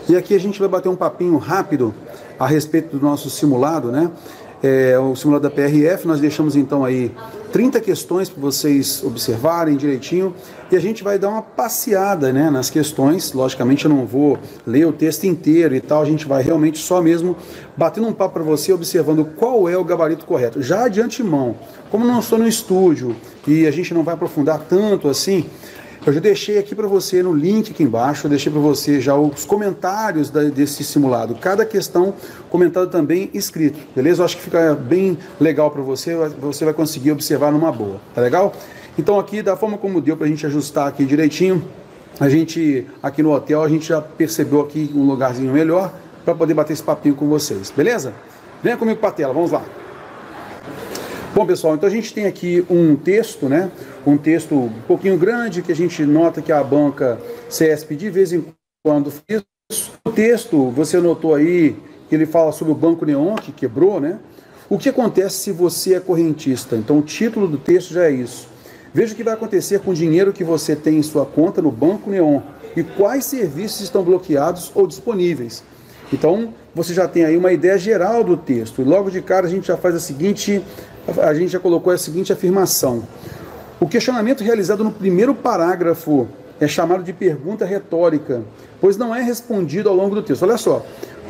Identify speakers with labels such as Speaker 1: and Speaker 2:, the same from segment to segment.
Speaker 1: E aqui a gente vai bater um papinho rápido a respeito do nosso simulado, né? O simulado da PRF, nós deixamos então aí 30 questões para vocês observarem direitinho e a gente vai dar uma passeada, né, nas questões. Logicamente eu não vou ler o texto inteiro e tal, a gente vai realmente só mesmo batendo um papo para você, observando qual é o gabarito correto. Já de antemão, como não estou no estúdio e a gente não vai aprofundar tanto assim, eu já deixei aqui para você no link aqui embaixo, eu deixei para você já os comentários desse simulado, cada questão comentada também escrito, beleza? Eu acho que fica bem legal para você, você vai conseguir observar numa boa, tá legal? Então aqui, da forma como deu para a gente ajustar aqui direitinho, a gente, aqui no hotel, a gente já percebeu aqui um lugarzinho melhor para poder bater esse papinho com vocês, beleza? Venha comigo para a tela, vamos lá. Bom, pessoal, então a gente tem aqui um texto, né? Um texto um pouquinho grande, que a gente nota que a banca CESP de vez em quando fez. O texto, você notou aí, que ele fala sobre o Banco Neon, que quebrou, né? O que acontece se você é correntista? Então o título do texto já é isso. Veja o que vai acontecer com o dinheiro que você tem em sua conta no Banco Neon e quais serviços estão bloqueados ou disponíveis. Então, você já tem aí uma ideia geral do texto. E logo de cara a gente já faz a gente já colocou a seguinte afirmação. O questionamento realizado no primeiro parágrafo é chamado de pergunta retórica, pois não é respondido ao longo do texto. Olha só,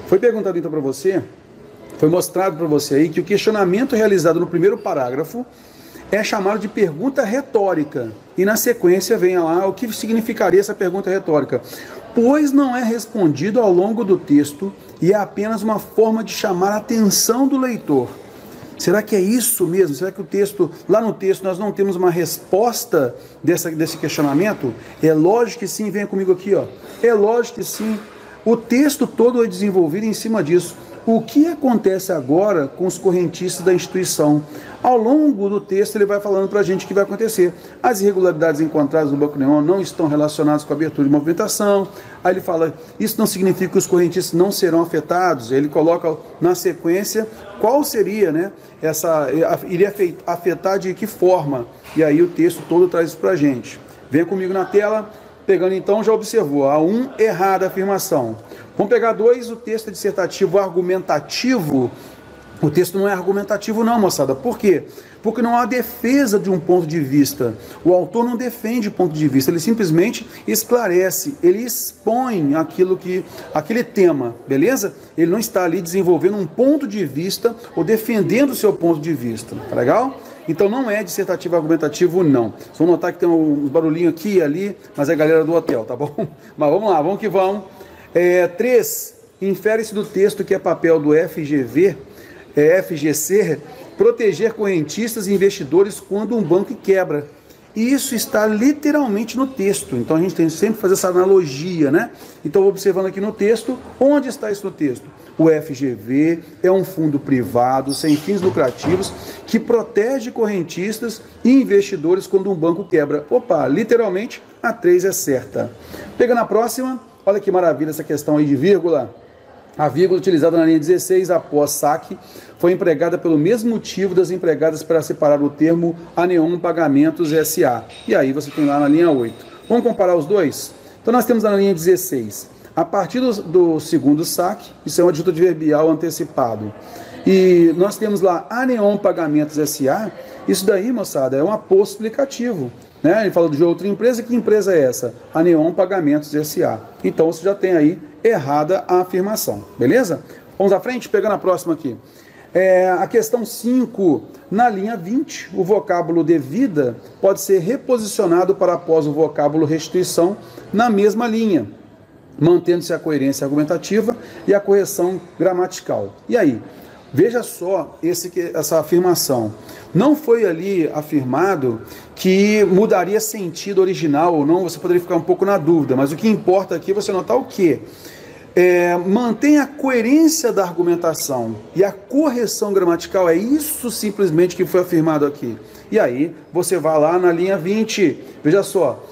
Speaker 1: foi perguntado então para você, foi mostrado para você aí que o questionamento realizado no primeiro parágrafo é chamado de pergunta retórica. E na sequência vem lá o que significaria essa pergunta retórica. Pois não é respondido ao longo do texto e é apenas uma forma de chamar a atenção do leitor. Será que é isso mesmo? Será que lá no texto nós não temos uma resposta desse questionamento? É lógico que sim, venha comigo aqui, ó. É lógico que sim. O texto todo é desenvolvido em cima disso. O que acontece agora com os correntistas da instituição? Ao longo do texto ele vai falando para a gente o que vai acontecer. As irregularidades encontradas no Banco Neon não estão relacionadas com a abertura de movimentação. Aí ele fala, isso não significa que os correntistas não serão afetados. Ele coloca na sequência qual seria, né? Iria afetar de que forma? E aí o texto todo traz isso para a gente. Venha comigo na tela. Pegando então, já observou, a 1, errada a afirmação. Vamos pegar 2, o texto é dissertativo argumentativo. O texto não é argumentativo não, moçada. Por quê? Porque não há defesa de um ponto de vista. O autor não defende ponto de vista, ele simplesmente esclarece, ele expõe aquele tema, beleza? Ele não está ali desenvolvendo um ponto de vista ou defendendo o seu ponto de vista, tá legal? Então não é dissertativo argumentativo, não. Vocês vão notar que tem uns barulhinhos aqui e ali, mas é a galera do hotel, tá bom? Mas vamos lá, vamos que vamos. 3. Infere-se do texto que é papel do FGC, proteger correntistas e investidores quando um banco quebra. E isso está literalmente no texto. Então a gente tem sempre que fazer essa analogia, né? Então observando aqui no texto, onde está isso no texto? O FGV é um fundo privado sem fins lucrativos que protege correntistas e investidores quando um banco quebra. Opa, literalmente a 3 é certa. Pegando a próxima, olha que maravilha essa questão aí de vírgula. A vírgula utilizada na linha 16 após saque foi empregada pelo mesmo motivo das empregadas para separar o termo Aneon Pagamentos S.A. E aí você tem lá na linha 8. Vamos comparar os dois? Então nós temos na linha 16. A partir do segundo saque, isso é um adjunto adverbial antecipado. E nós temos lá Aneon Pagamentos S.A. Isso daí, moçada, é um aposto explicativo. Né? Ele fala de outra empresa. Que empresa é essa? Aneon Pagamentos S.A. Então você já tem aí errada a afirmação. Beleza? Vamos à frente, pegando a próxima aqui. A questão 5, na linha 20, o vocábulo devida pode ser reposicionado para após o vocábulo restituição na mesma linha, mantendo-se a coerência argumentativa e a correção gramatical. E aí? Veja só essa afirmação. Não foi ali afirmado que mudaria sentido original ou não, você poderia ficar um pouco na dúvida, mas o que importa aqui é você notar o quê? Mantém a coerência da argumentação e a correção gramatical, é isso simplesmente que foi afirmado aqui. E aí, você vai lá na linha 20, veja só,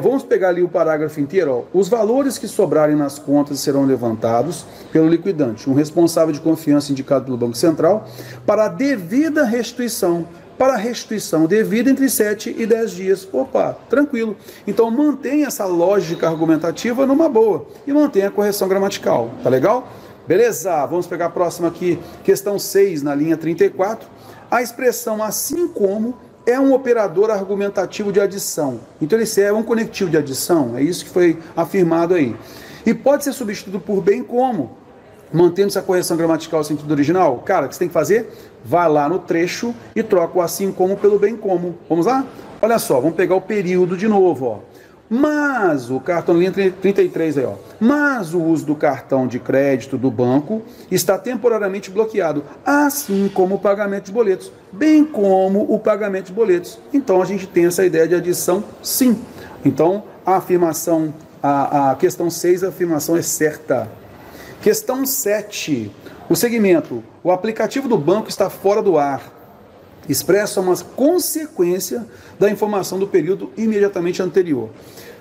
Speaker 1: vamos pegar ali o parágrafo inteiro, ó. Os valores que sobrarem nas contas serão levantados pelo liquidante, um responsável de confiança indicado pelo Banco Central, para a devida restituição. para restituição devida entre 7 e 10 dias. Opa, tranquilo. Então mantenha essa lógica argumentativa numa boa e mantenha a correção gramatical. Tá legal? Beleza, vamos pegar a próxima aqui, questão 6, na linha 34. A expressão assim como é um operador argumentativo de adição. Então ele é um conectivo de adição, é isso que foi afirmado aí. E pode ser substituído por bem como, mantendo essa correção gramatical no sentido original. Cara, o que você tem que fazer? Vai lá no trecho e troca o assim como pelo bem como. Vamos lá? Olha só, vamos pegar o período de novo, ó. Mas o cartão, linha 33 aí, ó. Mas o uso do cartão de crédito do banco está temporariamente bloqueado, assim como o pagamento de boletos, bem como o pagamento de boletos. Então a gente tem essa ideia de adição, sim. Então a afirmação, a questão 6, a afirmação é certa. Questão 7. O segmento. O aplicativo do banco está fora do ar. Expressa uma consequência da informação do período imediatamente anterior.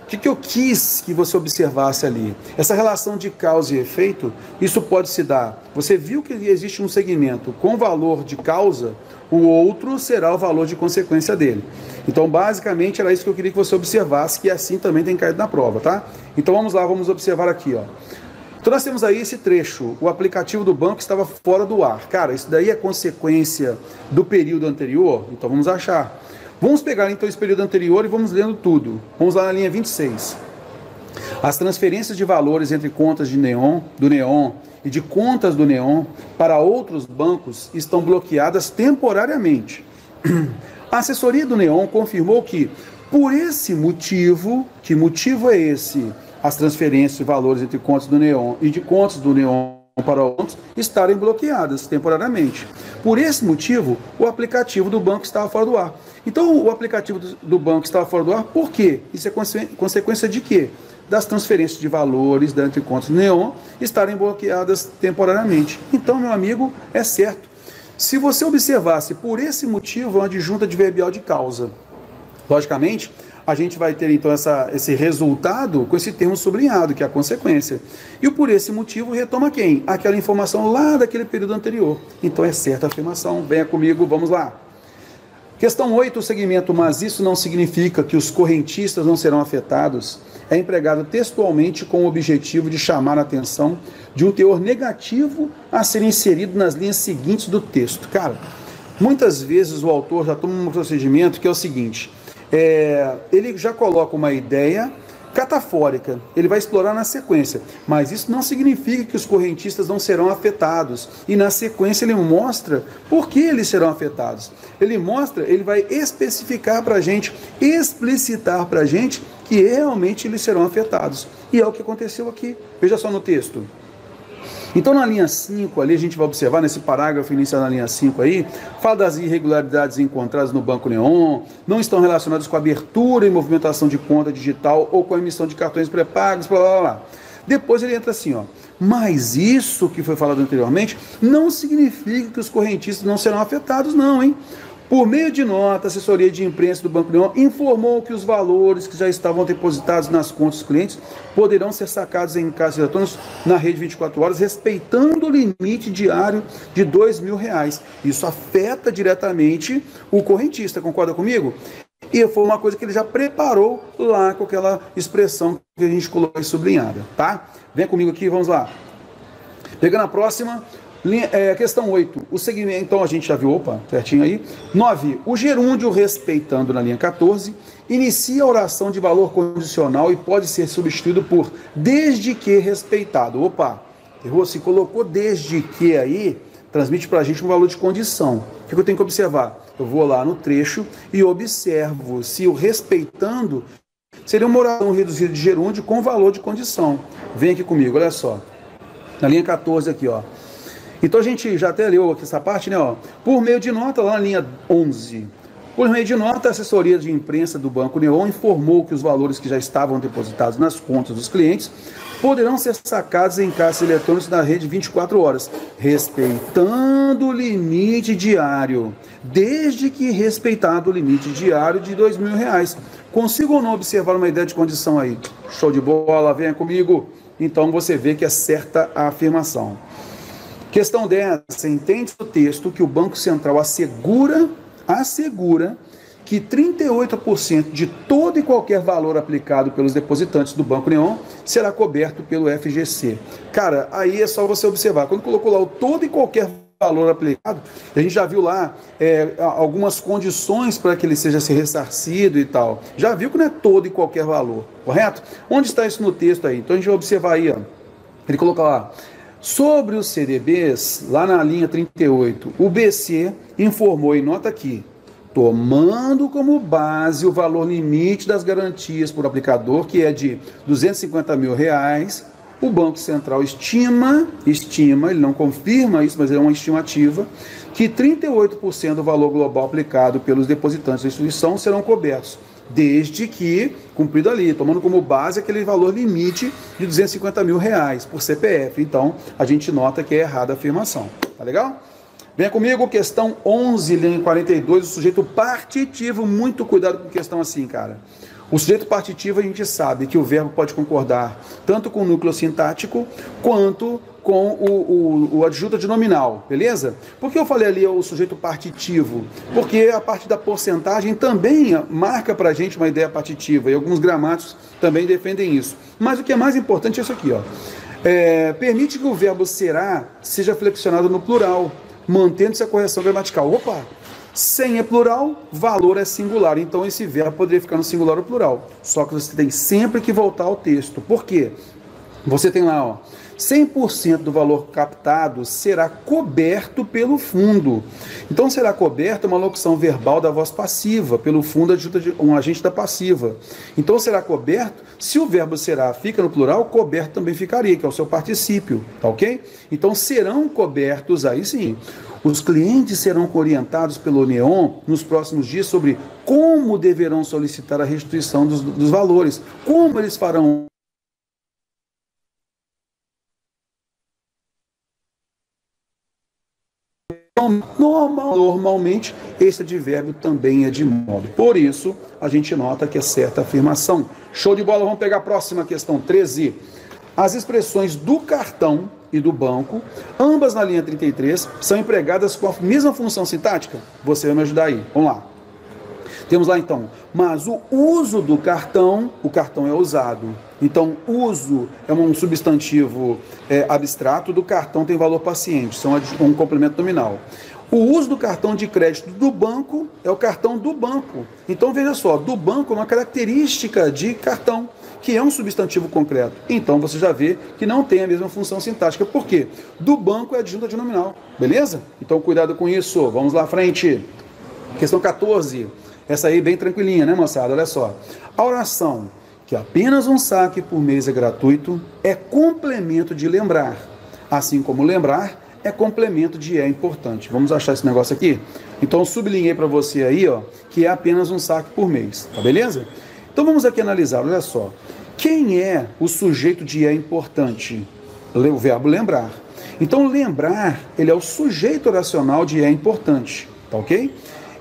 Speaker 1: O que eu quis que você observasse ali? Essa relação de causa e efeito, isso pode se dar. Você viu que existe um segmento com valor de causa, o outro será o valor de consequência dele. Então, basicamente, era isso que eu queria que você observasse, que assim também tem caído na prova, tá? Então, vamos lá, vamos observar aqui, ó. Então nós temos aí esse trecho, o aplicativo do banco estava fora do ar. Cara, isso daí é consequência do período anterior? Então vamos achar. Vamos pegar então esse período anterior e vamos lendo tudo. Vamos lá na linha 26. As transferências de valores entre contas do Neon e de contas do Neon para outros bancos estão bloqueadas temporariamente. A assessoria do Neon confirmou que, por esse motivo, que motivo é esse? As transferências de valores entre contas do Neon e de contas do Neon para outros estarem bloqueadas temporariamente. Por esse motivo, o aplicativo do banco estava fora do ar. Então, o aplicativo do banco estava fora do ar, por quê? Isso é consequência de quê? Das transferências de valores entre contas do Neon estarem bloqueadas temporariamente. Então, meu amigo, é certo. Se você observasse por esse motivo, é uma adjunta adverbial de causa. Logicamente, a gente vai ter então esse resultado com esse termo sublinhado, que é a consequência. E por esse motivo retoma quem? Aquela informação lá daquele período anterior. Então é certa a afirmação. Venha comigo, vamos lá. Questão 8, o segmento, mas isso não significa que os correntistas não serão afetados, é empregado textualmente com o objetivo de chamar a atenção de um teor negativo a ser inserido nas linhas seguintes do texto. Cara, muitas vezes o autor já toma um procedimento que é o seguinte... ele já coloca uma ideia catafórica, ele vai explorar na sequência, mas isso não significa que os correntistas não serão afetados, e na sequência ele mostra por que eles serão afetados, ele vai especificar para a gente, explicitar para a gente que realmente eles serão afetados, e é o que aconteceu aqui, veja só no texto. Então, na linha 5, ali a gente vai observar, nesse parágrafo inicial na linha 5 aí, fala das irregularidades encontradas no Banco Neon, não estão relacionadas com a abertura e movimentação de conta digital ou com a emissão de cartões pré-pagos, blá, blá, blá. Depois ele entra assim, ó, mas isso que foi falado anteriormente não significa que os correntistas não serão afetados, não, hein? Por meio de nota, a assessoria de imprensa do Banco Neon informou que os valores que já estavam depositados nas contas dos clientes poderão ser sacados em caixas eletrônicos na rede 24 horas, respeitando o limite diário de R$2.000. Isso afeta diretamente o correntista, concorda comigo? E foi uma coisa que ele já preparou lá com aquela expressão que a gente colocou aí sublinhada, tá? Vem comigo aqui, vamos lá. Pegando a próxima... questão 8, o segmento, então a gente já viu, opa, certinho aí. 9, o gerúndio, respeitando na linha 14, inicia a oração de valor condicional e pode ser substituído por desde que respeitado. Opa, errou, se colocou desde que aí, transmite para a gente um valor de condição. O que eu tenho que observar? Eu vou lá no trecho e observo se o respeitando seria uma oração reduzida de gerúndio com valor de condição. Vem aqui comigo, olha só. Na linha 14 aqui, ó. Então a gente já até leu aqui essa parte, né? Ó, por meio de nota, lá na linha 11. Por meio de nota, a assessoria de imprensa do Banco Neon informou que os valores que já estavam depositados nas contas dos clientes poderão ser sacados em caixas eletrônicos da rede 24 horas, respeitando o limite diário, desde que respeitado o limite diário de R$2.000. Consigo ou não observar uma ideia de condição aí? Show de bola, venha comigo. Então você vê que é certa a afirmação. Questão 10. Entende o texto que o Banco Central assegura assegura que 38% de todo e qualquer valor aplicado pelos depositantes do Banco Neon será coberto pelo FGC. Cara, aí é só você observar. Quando colocou lá o todo e qualquer valor aplicado, a gente já viu lá algumas condições para que ele seja ressarcido e tal. Já viu que não é todo e qualquer valor, correto? Onde está isso no texto aí? Então a gente vai observar aí, ó. Ele coloca lá, sobre os CDBs, lá na linha 38, o BC informou, e nota aqui, tomando como base o valor limite das garantias por aplicador, que é de R$250 mil, o Banco Central estima, ele não confirma isso, mas é uma estimativa, que 38% do valor global aplicado pelos depositantes da instituição serão cobertos, desde que, cumprido ali, tomando como base aquele valor limite de R$250 mil por CPF. Então, a gente nota que é errada a afirmação. Tá legal? Venha comigo, questão 11, linha 42, o sujeito partitivo. Muito cuidado com questão assim, cara. O sujeito partitivo, a gente sabe que o verbo pode concordar tanto com o núcleo sintático quanto com o adjunto de nominal, beleza? Por que eu falei ali o sujeito partitivo? Porque a parte da porcentagem também marca pra gente uma ideia partitiva, e alguns gramáticos também defendem isso. Mas o que é mais importante é isso aqui, ó. Permite que o verbo será seja flexionado no plural, mantendo-se a correção gramatical. Opa! Sem é plural, valor é singular. Então esse verbo poderia ficar no singular ou plural. Só que você tem sempre que voltar ao texto. Por quê? Você tem lá, ó, 100% do valor captado será coberto pelo fundo. Então será coberto uma locução verbal da voz passiva, pelo fundo um agente da passiva. Então será coberto, se o verbo será fica no plural, coberto também ficaria, que é o seu particípio, tá ok? Então serão cobertos, aí sim. Os clientes serão orientados pelo Neon nos próximos dias sobre como deverão solicitar a restituição dos valores, como eles farão. Normalmente, esse advérbio também é de modo. Por isso, a gente nota que é certa afirmação. Show de bola, vamos pegar a próxima questão, 13. As expressões do cartão e do banco, ambas na linha 33, são empregadas com a mesma função sintática? Você vai me ajudar aí, vamos lá. Temos lá então, mas o uso do cartão, o cartão é usado. Então, uso é um substantivo abstrato, do cartão tem valor paciente, são um complemento nominal. O uso do cartão de crédito do banco é o cartão do banco. Então, veja só, do banco é uma característica de cartão, que é um substantivo concreto. Então, você já vê que não tem a mesma função sintática. Por quê? Do banco é adjunta de nominal, beleza? Então, cuidado com isso. Vamos lá à frente. Questão 14. Essa aí bem tranquilinha, né, moçada? Olha só. A oração que apenas um saque por mês é gratuito é complemento de lembrar. Assim como lembrar é complemento de é importante. Vamos achar esse negócio aqui? Então, eu sublinhei para você aí, ó, que é apenas um saque por mês. Tá beleza? Então, vamos aqui analisar. Olha só. Quem é o sujeito de é importante? O verbo lembrar. Então, lembrar, ele é o sujeito oracional de é importante. Tá ok?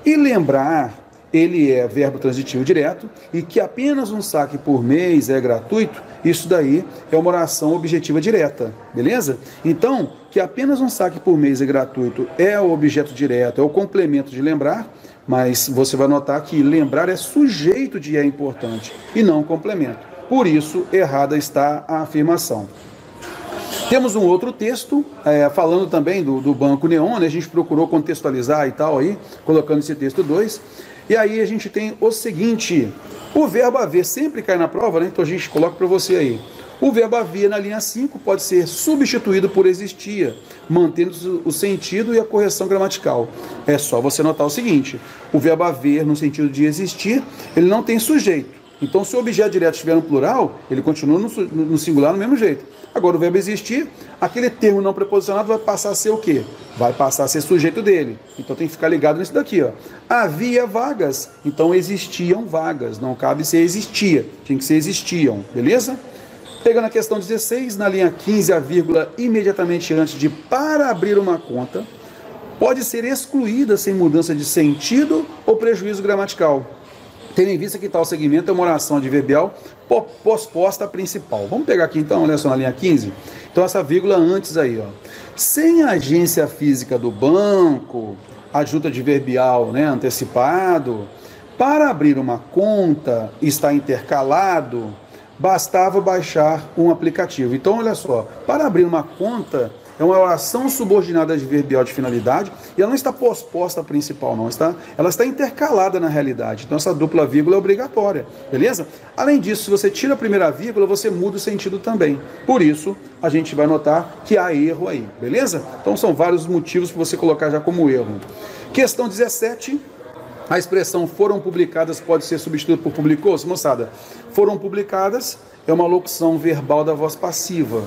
Speaker 1: E lembrar, ele é verbo transitivo direto, e que apenas um saque por mês é gratuito, isso daí é uma oração objetiva direta, beleza? Então, que apenas um saque por mês é gratuito é o objeto direto, é o complemento de lembrar, mas você vai notar que lembrar é sujeito de é importante e não complemento. Por isso, errada está a afirmação. Temos um outro texto, falando também do Banco Neon, né? A gente procurou contextualizar e tal aí, colocando esse texto 2. E aí a gente tem o seguinte, o verbo haver sempre cai na prova, né? Então a gente coloca para você aí. O verbo haver na linha 5 pode ser substituído por existia, mantendo o sentido e a correção gramatical. É só você notar o seguinte, o verbo haver no sentido de existir, ele não tem sujeito. Então, se o objeto direto estiver no plural, ele continua no singular do mesmo jeito. Agora, o verbo existir, aquele termo não preposicionado vai passar a ser o quê? Vai passar a ser sujeito dele. Então, tem que ficar ligado nisso daqui, ó. Havia vagas, então existiam vagas. Não cabe ser existia, tem que ser existiam, beleza? Pegando a questão 16, na linha 15, a vírgula imediatamente antes de para abrir uma conta, pode ser excluída sem mudança de sentido ou prejuízo gramatical. Tendo em vista que tal segmento é uma oração adverbial posposta à principal. Vamos pegar aqui então, olha só na linha 15. Então essa vírgula antes aí, ó. Sem a agência física do banco, adjunta adverbial, né, antecipado. Para abrir uma conta, está intercalado, bastava baixar um aplicativo. Então, olha só, para abrir uma conta é uma oração subordinada adverbial de finalidade e ela não está posposta à principal, não. Ela está intercalada na realidade. Então, essa dupla vírgula é obrigatória, beleza? Além disso, se você tira a primeira vírgula, você muda o sentido também. Por isso, a gente vai notar que há erro aí, beleza? Então, são vários motivos para você colocar já como erro. Questão 17. A expressão foram publicadas pode ser substituída por publicou-se? Moçada, foram publicadas é uma locução verbal da voz passiva.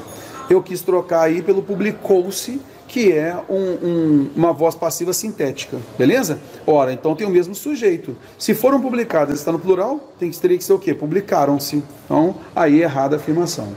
Speaker 1: Eu quis trocar aí pelo publicou-se, que é uma voz passiva sintética, beleza? Ora, então tem o mesmo sujeito. Se foram publicadas, está no plural, teria que ser o quê? Publicaram-se. Então, aí é errada a afirmação.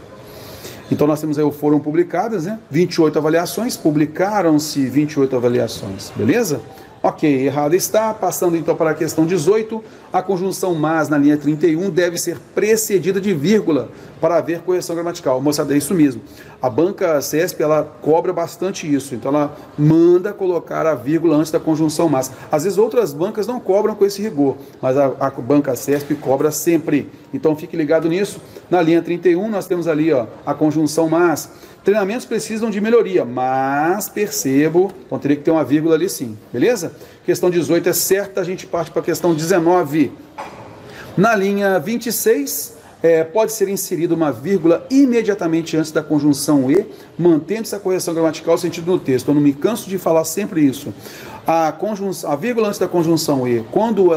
Speaker 1: Então nós temos aí o foram publicadas, né? 28 avaliações, publicaram-se 28 avaliações, beleza? Ok, errado está. Passando então para a questão 18, a conjunção mas na linha 31 deve ser precedida de vírgula para haver correção gramatical. Moçada, é isso mesmo. A banca CESP, ela cobra bastante isso, então ela manda colocar a vírgula antes da conjunção mas. Às vezes outras bancas não cobram com esse rigor, mas a banca CESP cobra sempre. Então fique ligado nisso. Na linha 31 nós temos ali ó, a conjunção mas. Treinamentos precisam de melhoria, mas percebo, então teria que ter uma vírgula ali sim, beleza? Questão 18 é certa, a gente parte para a questão 19. Na linha 26, pode ser inserida uma vírgula imediatamente antes da conjunção e, mantendo-se a correção gramatical sentido no texto. Eu não me canso de falar sempre isso. A vírgula antes da conjunção e, quando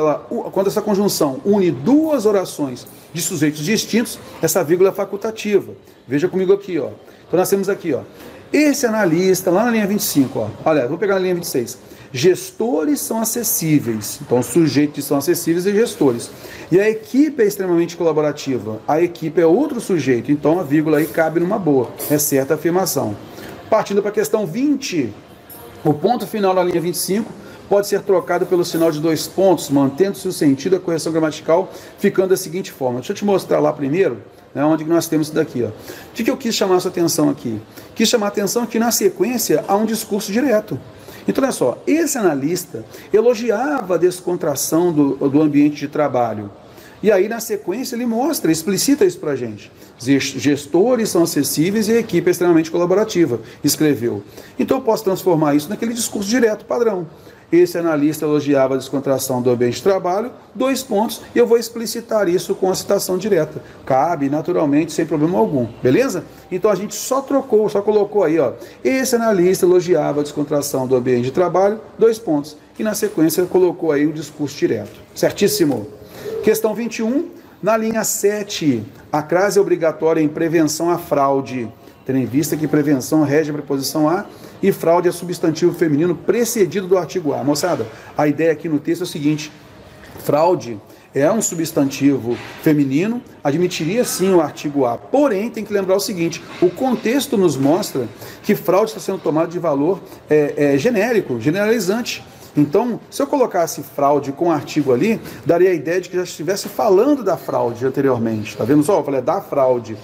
Speaker 1: essa conjunção une duas orações de sujeitos distintos, essa vírgula é facultativa. Veja comigo aqui, ó. Então nós temos aqui, ó, esse analista, lá na linha 25, ó, olha, vou pegar na linha 26, gestores são acessíveis, então sujeitos são acessíveis e gestores, e a equipe é extremamente colaborativa, a equipe é outro sujeito, então a vírgula aí cabe numa boa, é certa a afirmação. Partindo para a questão 20, o ponto final da linha 25 pode ser trocado pelo sinal de 2 pontos, mantendo-se o sentido da correção gramatical, ficando da seguinte forma. Deixa eu te mostrar lá primeiro, né, onde nós temos isso daqui. Ó. O que eu quis chamar a sua atenção aqui? Quis chamar a atenção que na sequência há um discurso direto. Então, olha só, esse analista elogiava a descontração do ambiente de trabalho. E aí, na sequência, ele mostra, explicita isso para a gente. Gestores são acessíveis e a equipe é extremamente colaborativa, escreveu. Então, eu posso transformar isso naquele discurso direto, padrão. Esse analista elogiava a descontração do ambiente de trabalho, 2 pontos, e eu vou explicitar isso com a citação direta. Cabe, naturalmente, sem problema algum, beleza? Então a gente só colocou aí, ó. Esse analista elogiava a descontração do ambiente de trabalho, 2 pontos. E na sequência colocou aí o discurso direto. Certíssimo. Questão 21, na linha 7, a crase é obrigatória em prevenção à fraude. Tendo em vista que prevenção rege a preposição a e fraude é substantivo feminino precedido do artigo a. Moçada, a ideia aqui no texto é o seguinte: fraude é um substantivo feminino, admitiria sim o artigo a. Porém, tem que lembrar o seguinte: o contexto nos mostra que fraude está sendo tomado de valor genérico, generalizante. Então, se eu colocasse fraude com artigo ali, daria a ideia de que já estivesse falando da fraude anteriormente. Tá vendo só? Eu falei da fraude,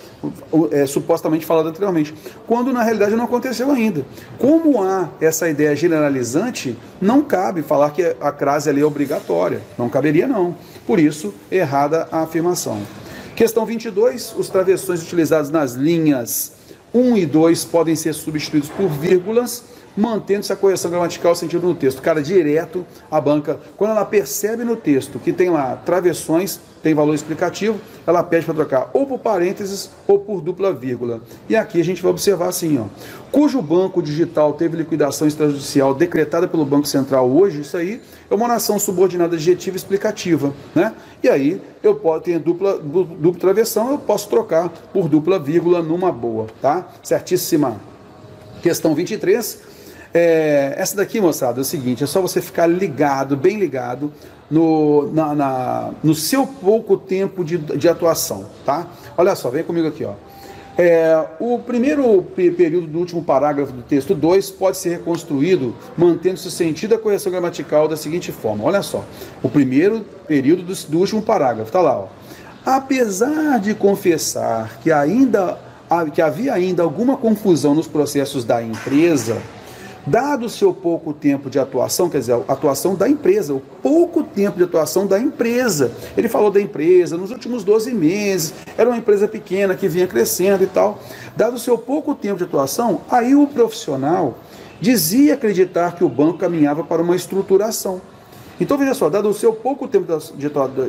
Speaker 1: supostamente falado anteriormente, quando na realidade não aconteceu ainda. Como há essa ideia generalizante, não cabe falar que a crase ali é obrigatória. Não caberia não. Por isso, errada a afirmação. Questão 22, os travessões utilizados nas linhas 1 e 2 podem ser substituídos por vírgulas, mantendo-se a correção gramatical sentido no texto. Cara, direto a banca, quando ela percebe no texto que tem lá travessões, tem valor explicativo, ela pede para trocar ou por parênteses ou por dupla vírgula. E aqui a gente vai observar assim, ó, cujo banco digital teve liquidação extrajudicial decretada pelo Banco Central hoje, isso aí é uma oração subordinada adjetiva explicativa, né? E aí eu posso ter dupla travessão, eu posso trocar por dupla vírgula numa boa, tá? Certíssima. Questão 23. Essa daqui, moçada, é o seguinte, é só você ficar ligado, bem ligado no seu pouco tempo de atuação, tá? Olha só, vem comigo aqui, ó. O primeiro período do último parágrafo do texto 2 pode ser reconstruído mantendo-se o sentido da correção gramatical da seguinte forma. Olha só, o primeiro período do último parágrafo, tá lá, ó. Apesar de confessar que havia ainda alguma confusão nos processos da empresa, Dado o seu pouco tempo de atuação, quer dizer, a atuação da empresa, o pouco tempo de atuação da empresa. Ele falou da empresa, nos últimos 12 meses, era uma empresa pequena que vinha crescendo e tal. Dado o seu pouco tempo de atuação, aí o profissional dizia acreditar que o banco caminhava para uma estruturação. Então, veja só, dado o seu pouco tempo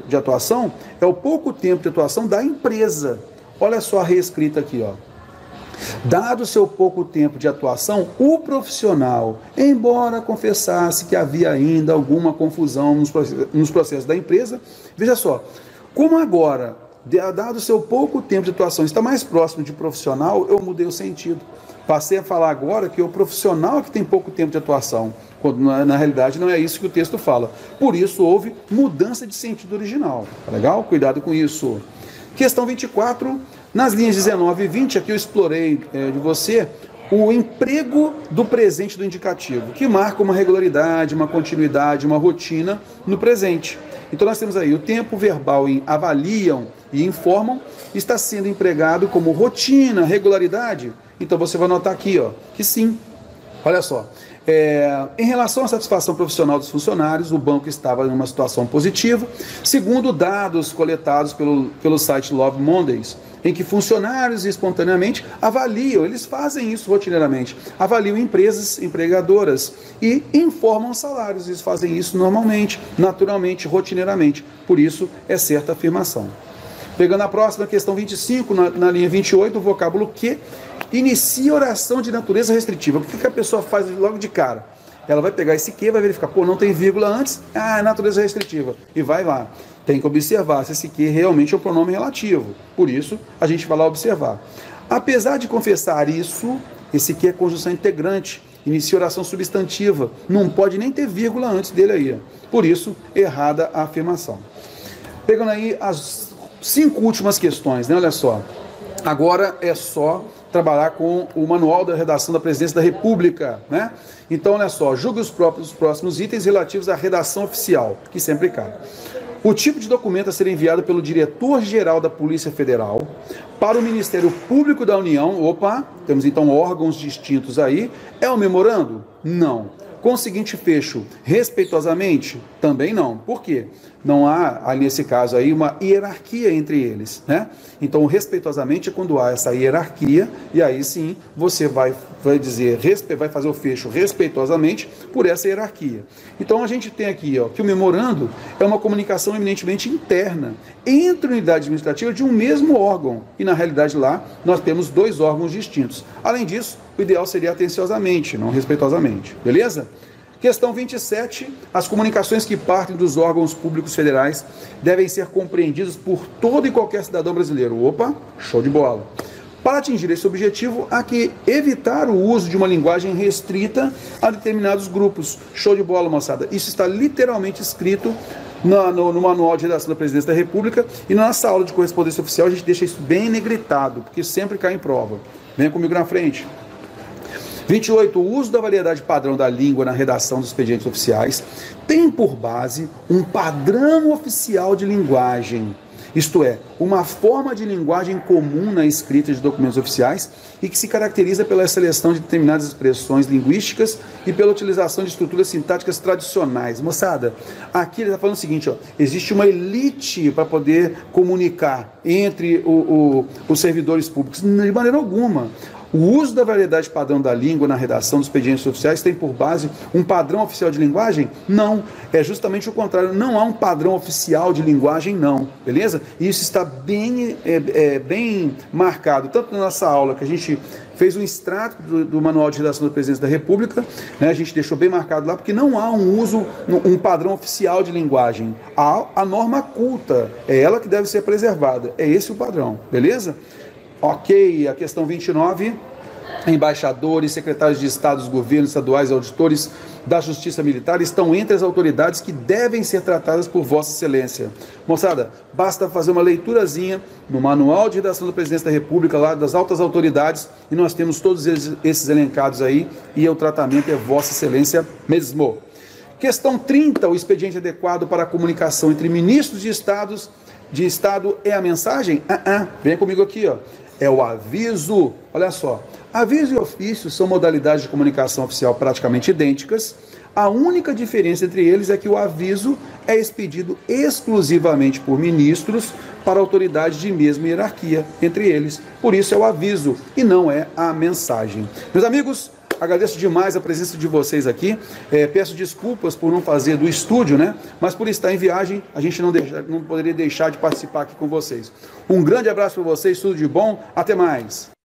Speaker 1: de atuação, é o pouco tempo de atuação da empresa. Olha só a reescrita aqui, ó. Dado o seu pouco tempo de atuação, o profissional, embora confessasse que havia ainda alguma confusão nos processos da empresa, veja só, como agora, dado o seu pouco tempo de atuação, está mais próximo de profissional, eu mudei o sentido. Passei a falar agora que o profissional é que tem pouco tempo de atuação, quando na realidade não é isso que o texto fala. Por isso houve mudança de sentido original. Tá legal? Cuidado com isso. Questão 24, nas linhas 19 e 20, aqui eu explorei de você o emprego do presente do indicativo, que marca uma regularidade, uma continuidade, uma rotina no presente. Então nós temos aí o tempo verbal em avaliam e informam, está sendo empregado como rotina, regularidade. Então você vai notar aqui, ó, que sim. Olha só, em relação à satisfação profissional dos funcionários, o banco estava em uma situação positiva, segundo dados coletados pelo site Love Mondays, em que funcionários espontaneamente avaliam, eles fazem isso rotineiramente, avaliam empresas empregadoras e informam salários, eles fazem isso normalmente, naturalmente, rotineiramente, por isso é certa afirmação. Pegando a próxima, questão 25, na linha 28, o vocábulo que inicia oração de natureza restritiva. O que a pessoa faz logo de cara? Ela vai pegar esse que, vai verificar, pô, não tem vírgula antes, é natureza restritiva, e vai lá. Tem que observar se esse que realmente é um pronome relativo. Por isso, a gente vai lá observar. Apesar de confessar isso, esse que é conjunção integrante, inicia oração substantiva, não pode nem ter vírgula antes dele aí. Por isso, errada a afirmação. Pegando aí as 5 últimas questões, né? Olha só. Agora é só trabalhar com o manual da redação da Presidência da República, né? Então, olha só, julgue os próximos itens relativos à redação oficial, que sempre cai. O tipo de documento a ser enviado pelo diretor-geral da Polícia Federal para o Ministério Público da União, opa, temos então órgãos distintos aí, é o memorando? Não. Com o seguinte fecho, respeitosamente? Também não. Por quê? Não há, nesse caso aí, uma hierarquia entre eles, né? Então, respeitosamente é quando há essa hierarquia, e aí sim, você vai dizer, vai fazer o fecho respeitosamente por essa hierarquia. Então, a gente tem aqui, ó, que o memorando é uma comunicação eminentemente interna entre unidades administrativas de um mesmo órgão. E, na realidade, lá, nós temos 2 órgãos distintos. Além disso, o ideal seria atenciosamente, não respeitosamente. Beleza? Questão 27. As comunicações que partem dos órgãos públicos federais devem ser compreendidas por todo e qualquer cidadão brasileiro. Opa, show de bola. Para atingir esse objetivo, há que evitar o uso de uma linguagem restrita a determinados grupos. Show de bola, moçada. Isso está literalmente escrito no manual de redação da Presidência da República, e na nossa aula de correspondência oficial a gente deixa isso bem negritado, porque sempre cai em prova. Venha comigo na frente. 28. O uso da variedade padrão da língua na redação dos expedientes oficiais tem por base um padrão oficial de linguagem, isto é, uma forma de linguagem comum na escrita de documentos oficiais e que se caracteriza pela seleção de determinadas expressões linguísticas e pela utilização de estruturas sintáticas tradicionais. Moçada, aqui ele está falando o seguinte, ó, existe uma elite para poder comunicar entre os servidores públicos, de maneira alguma. O uso da variedade padrão da língua na redação dos expedientes oficiais tem por base um padrão oficial de linguagem? Não, é justamente o contrário, não há um padrão oficial de linguagem, não, beleza? E isso está bem marcado, tanto na nossa aula, que a gente fez um extrato do Manual de Redação da Presidência da República, né, a gente deixou bem marcado lá, porque não há um padrão oficial de linguagem, há a norma culta, é ela que deve ser preservada, é esse o padrão, beleza? Ok, a questão 29, embaixadores, secretários de Estado, dos governos estaduais e auditores da Justiça Militar estão entre as autoridades que devem ser tratadas por Vossa Excelência. Moçada, basta fazer uma leiturazinha no Manual de Redação da Presidência da República, lá das altas autoridades, e nós temos todos esses elencados aí, e o tratamento é Vossa Excelência mesmo. Questão 30, o expediente adequado para a comunicação entre ministros de Estado é a mensagem? Venha comigo aqui, ó. É o aviso, olha só, Aviso e ofício são modalidades de comunicação oficial praticamente idênticas. A única diferença entre eles é que o aviso é expedido exclusivamente por ministros para autoridades de mesma hierarquia entre eles. Por isso é o aviso e não é a mensagem. Meus amigos, agradeço demais a presença de vocês aqui. Peço desculpas por não fazer do estúdio, né? Mas por estar em viagem, a gente não poderia deixar de participar aqui com vocês. Um grande abraço para vocês, tudo de bom. Até mais.